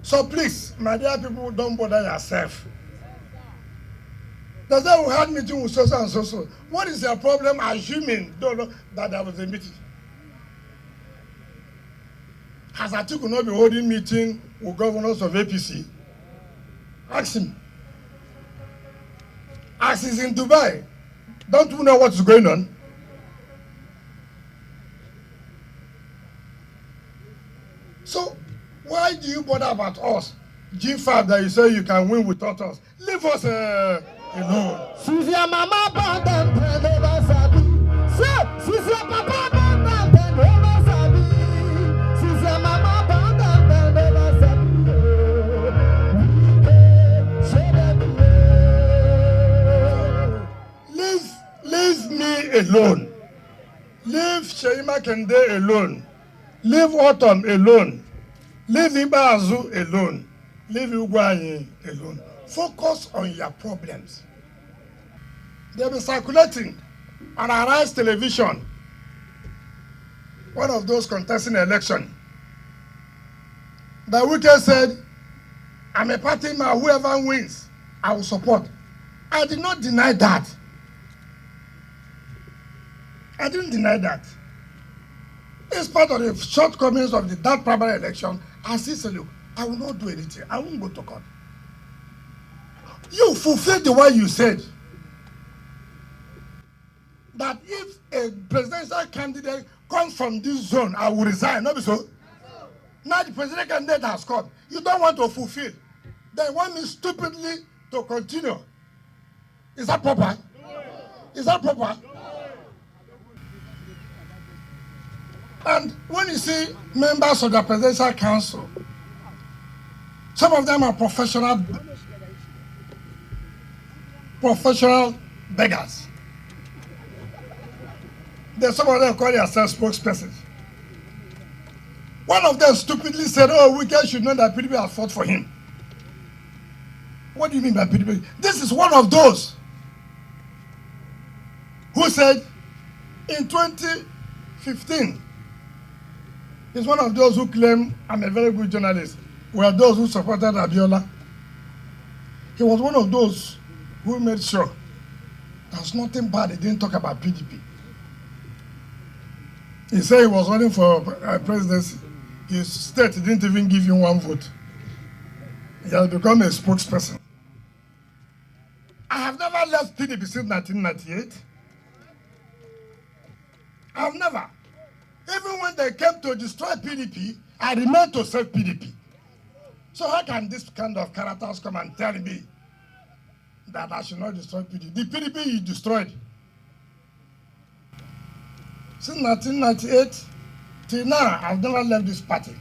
So please, my dear people, don't bother yourself. That's why we had meeting with so and so. What is your problem assuming that there was a meeting? Has Atiku not been holding meeting with governors of APC? Ask him. As he's in Dubai, don't you know what's going on? So why do you bother about us? G5 that you say you can win without us. Leave us alone. Since your mama born them, they never sabi. Since your papa born them, they never sabi. Since your mama born them, they never sabi. Leave me alone. Leave Sheima Kende alone. Leave Autumn alone. Leave Ibazu alone. Leave Ugwanyi alone. Focus on your problems. They'll be circulating on Arise television. One of those contesting election. The Wike said, I'm a party man, whoever wins, I will support. I did not deny that. I didn't deny that. It's part of the shortcomings of that primary election. I said, look, I will not do anything. I won't go to court. You fulfilled the way you said that if a presidential candidate comes from this zone, I will resign. Not so. Now the presidential candidate has come. You don't want to fulfill. They want me stupidly to continue. Is that proper? Is that proper? And when you see members of the presidential council, some of them are professional beggars. Then some of them call themselves spokespersons. One of them stupidly said, oh, Wike should know that PDP has fought for him. What do you mean by PDP? This is one of those who said in 2015, he's one of those who claim I'm a very good journalist. We are those who supported Abiola. He was one of those who made sure there's nothing bad. He didn't talk about PDP. He said he was running for presidency. His state didn't even give him one vote. He has become a spokesperson. I have never left PDP since 1998. I have never. Even when they came to destroy PDP, I remained to serve PDP. So how can this kind of characters come and tell me that I should not destroy PDP? The PDP you destroyed. Since 1998 till now, I've never left this party.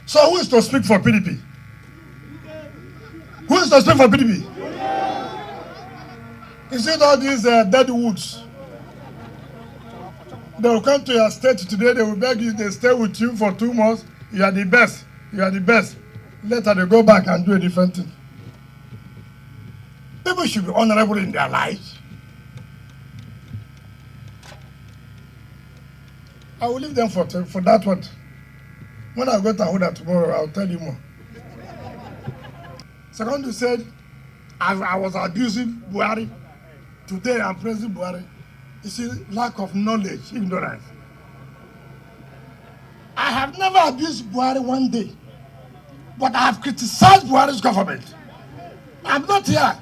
So who is to speak for PDP? Who is to speak for PDP? Is it all these dead woods? They will come to your state today, they will beg you, they stay with you for 2 months. You are the best. You are the best. Later they go back and do a different thing. People should be honorable in their lives. I will leave them for that one. When I go to Huda tomorrow, I'll tell you more. Second, said, I was abusing Buhari. Today I'm praising Buhari. You see, lack of knowledge, ignorance. I have never abused Buhari one day, but I have criticized Buhari's government. I'm not here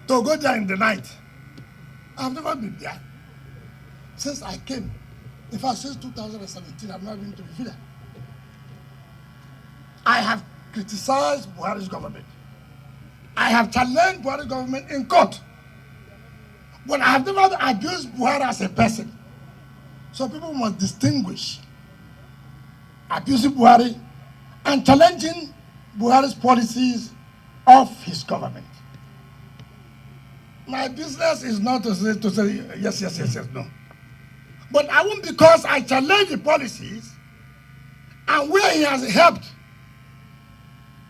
to go there in the night. I've never been there. Since I came, in fact, since 2017, I've not been to Villa. I have criticized Buhari's government. I have challenged Buhari's government in court. But I have never abused Buhari as a person. So people must distinguish abusing Buhari and challenging Buhari's policies of his government. My business is not to say yes, no. But I won't, because I challenge the policies and where he has helped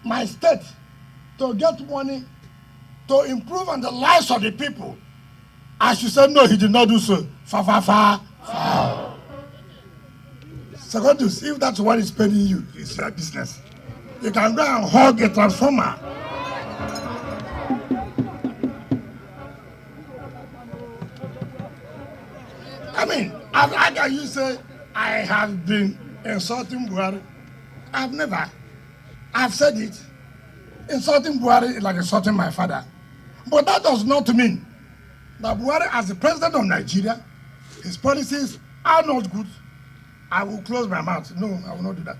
my state to get money to improve on the lives of the people, I should say, no, he did not do so. Fa. Secondus, if that's what is paying you, it's your business. You can go and hug a transformer. I mean, how can you say I have been insulting Buhari? I've never. I've said it. Insulting Buhari is like insulting my father. But that does not mean that Buhari, as the president of Nigeria, his policies are not good. I will close my mouth. No, I will not do that.